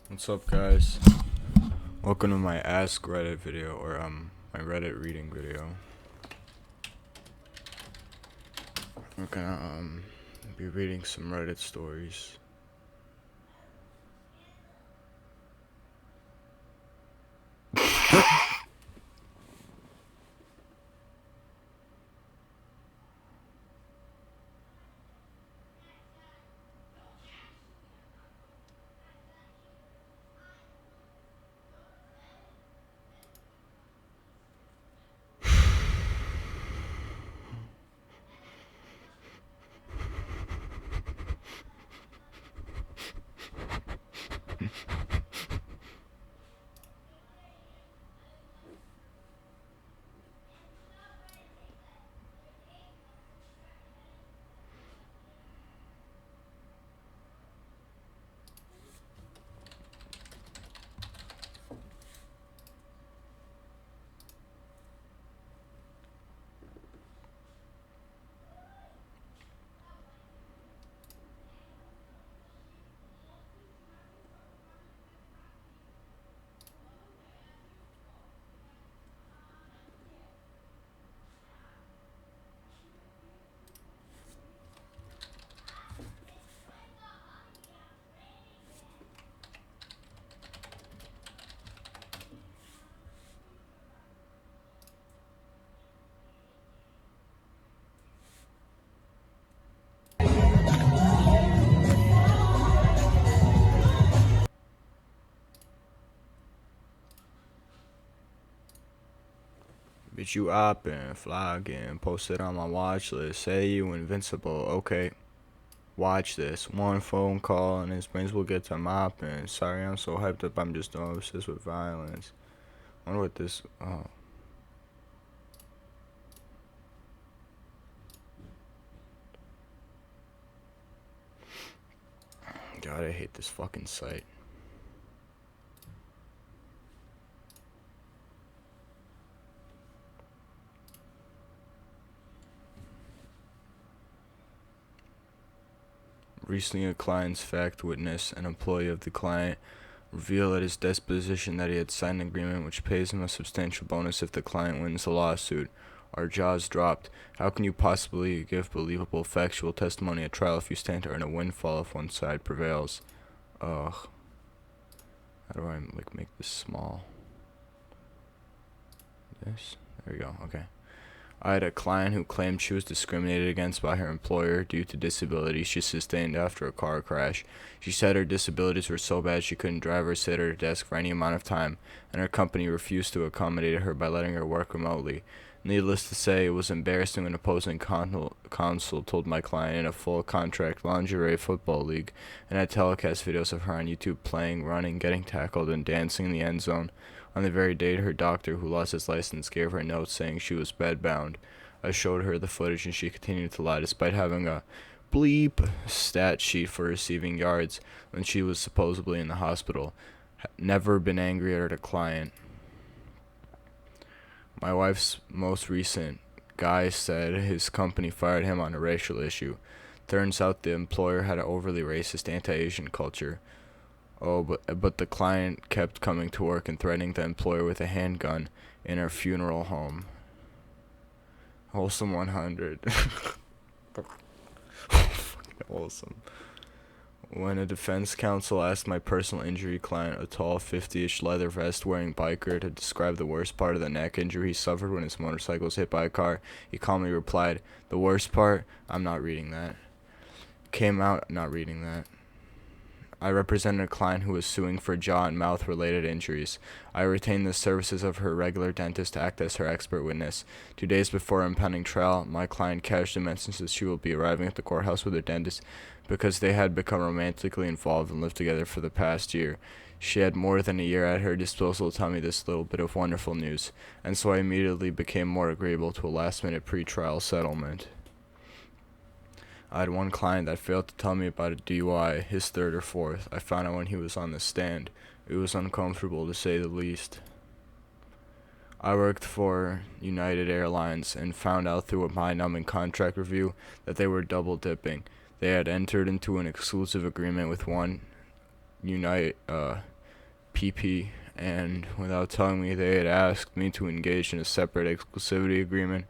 What's up, guys? Welcome to my AskReddit video, or my Reddit reading video. We're gonna be reading some Reddit stories. Bitch, you oppin', flogging, posted on my watch list. Say you invincible. Okay, watch this. One phone call and his brains will get to mopping. Sorry, I'm so hyped up. I'm just obsessed with violence. Wonder what this. Oh. God, I hate this fucking site. Recently, a client's fact witness, an employee of the client, revealed at his deposition that he had signed an agreement which pays him a substantial bonus if the client wins the lawsuit. Our jaws dropped. How can you possibly give believable factual testimony at trial if you stand to earn a windfall if one side prevails? Ugh. How do I make this small? This? There we go. Okay. I had a client who claimed she was discriminated against by her employer due to disabilities she sustained after a car crash. She said her disabilities were so bad she couldn't drive or sit at her desk for any amount of time, and her company refused to accommodate her by letting her work remotely. Needless to say, it was embarrassing when opposing counsel told my client in a full contract lingerie football league and had telecast videos of her on YouTube playing, running, getting tackled, and dancing in the end zone. On the very day her doctor, who lost his license, gave her a note saying she was bedbound. I showed her the footage and she continued to lie despite having a bleep stat sheet for receiving yards when she was supposedly in the hospital. Never been angry at her client. My wife's most recent guy said his company fired him on a racial issue. Turns out the employer had an overly racist anti-Asian culture. Oh, but the client kept coming to work and threatening the employer with a handgun in her funeral home. Wholesome 100. Wholesome. When a defense counsel asked my personal injury client, a tall 50-ish leather vest wearing biker, to describe the worst part of the neck injury he suffered when his motorcycle was hit by a car, he calmly replied, "The worst part? I'm not reading that." Came out not reading that. I represented a client who was suing for jaw and mouth related injuries. I retained the services of her regular dentist to act as her expert witness. 2 days before impending trial, my client casually mentions that she will be arriving at the courthouse with her dentist because they had become romantically involved and lived together for the past year. She had more than a year at her disposal to tell me this little bit of wonderful news, and so I immediately became more agreeable to a last-minute pre-trial settlement. I had one client that failed to tell me about a DUI, his third or fourth. I found out when he was on the stand. It was uncomfortable, to say the least. I worked for United Airlines and found out through a mind-numbing contract review that they were double-dipping. They had entered into an exclusive agreement with one PP, and without telling me, they had asked me to engage in a separate exclusivity agreement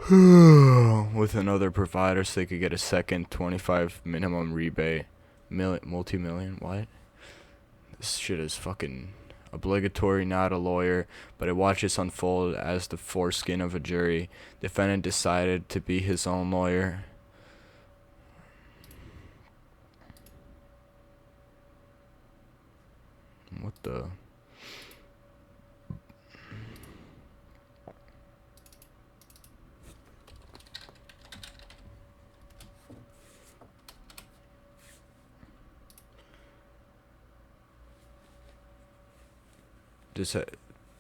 with another provider so they could get a second 25 minimum rebate. Multi-million? What? This shit is fucking obligatory, not a lawyer, but I watched this unfold as the foreskin of a jury. Defendant decided to be his own lawyer. What the?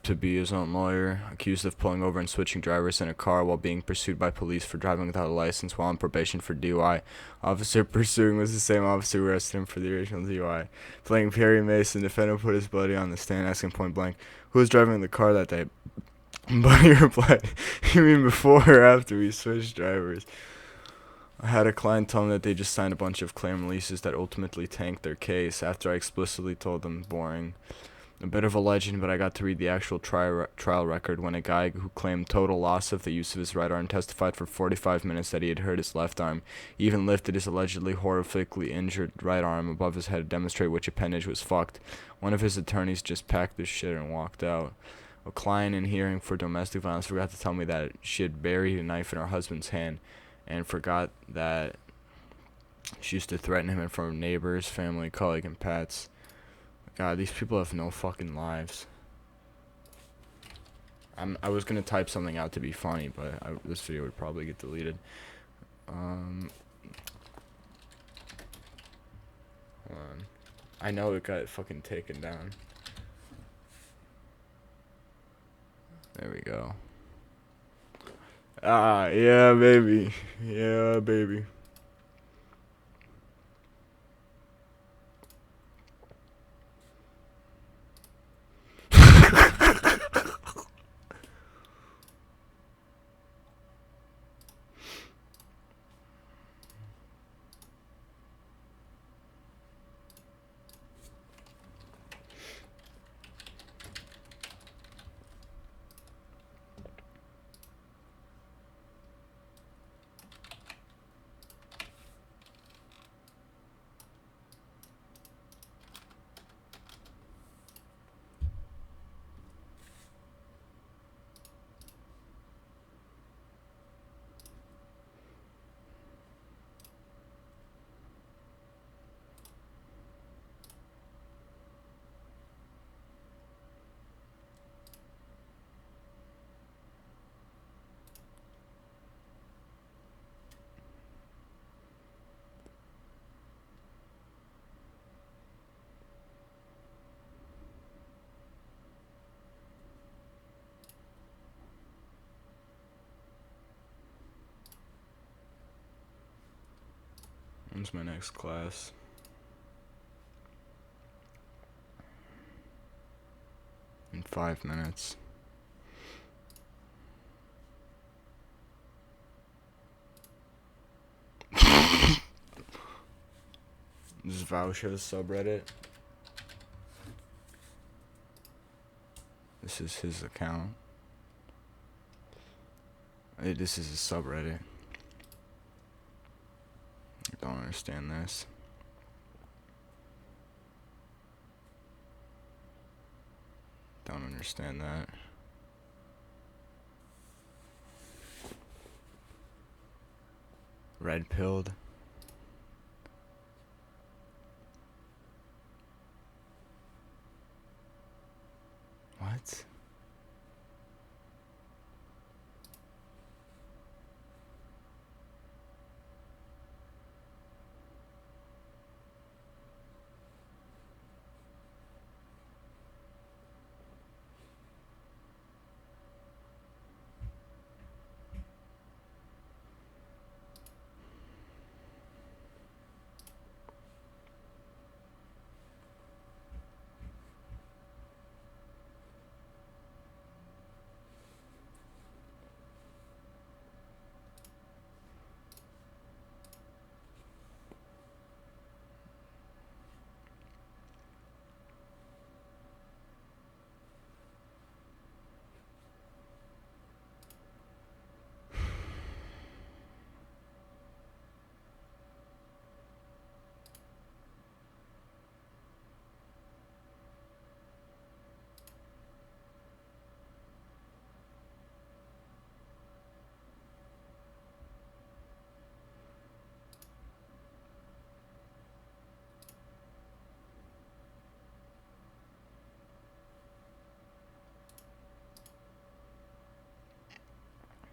To be his own lawyer, accused of pulling over and switching drivers in a car while being pursued by police for driving without a license while on probation for DUI. Officer pursuing was the same officer who arrested him for the original DUI. Playing Perry Mason, defendant put his buddy on the stand, asking point blank, "Who was driving the car that day?" Buddy replied, "You mean before or after we switched drivers?" I had a client tell me that they just signed a bunch of claim releases that ultimately tanked their case after I explicitly told them boring. A bit of a legend, but I got to read the actual trial record when a guy who claimed total loss of the use of his right arm testified for 45 minutes that he had hurt his left arm. He even lifted his allegedly horrifically injured right arm above his head to demonstrate which appendage was fucked. One of his attorneys just packed his shit and walked out. A client in hearing for domestic violence forgot to tell me that she had buried a knife in her husband's hand and forgot that she used to threaten him in front of neighbors, family, colleague, and pets. God, these people have no fucking lives. I was gonna type something out to be funny, but this video would probably get deleted. Hold on. I know it got fucking taken down. There we go. Ah, yeah, baby. Yeah, baby. When's my next class? In 5 minutes. This is Voucher's subreddit. This is his account. This is his subreddit. I don't understand this. Don't understand that. Red pilled. What?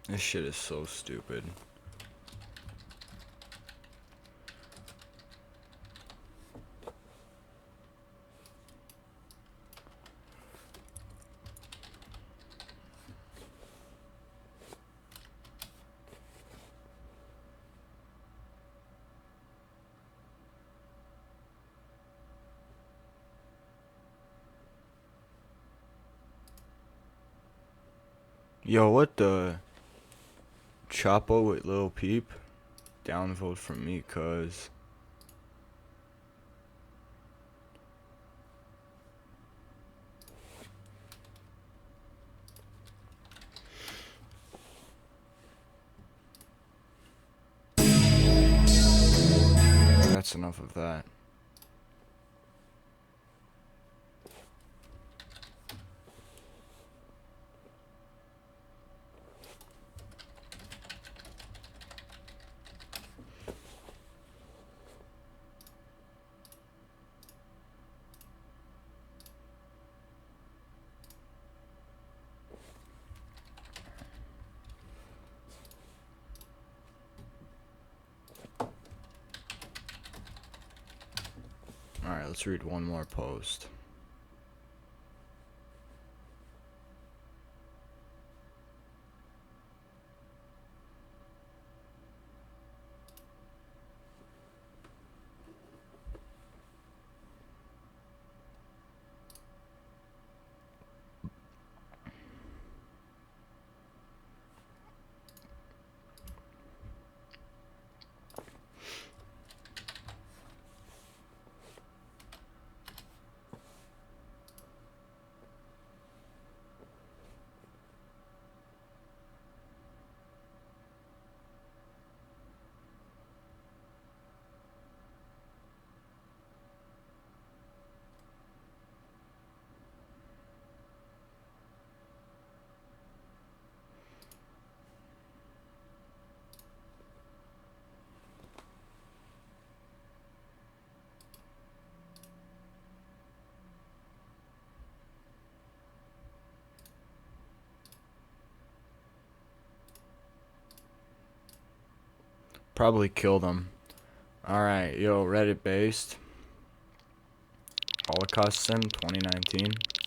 This shit is so stupid. Yo, what the? Chapo with Lil Peep? Downvote from me, cuz. That's enough of that. Alright, let's read one more post. Probably killed him. Alright, yo, Reddit based. Holocaust Sim 2019.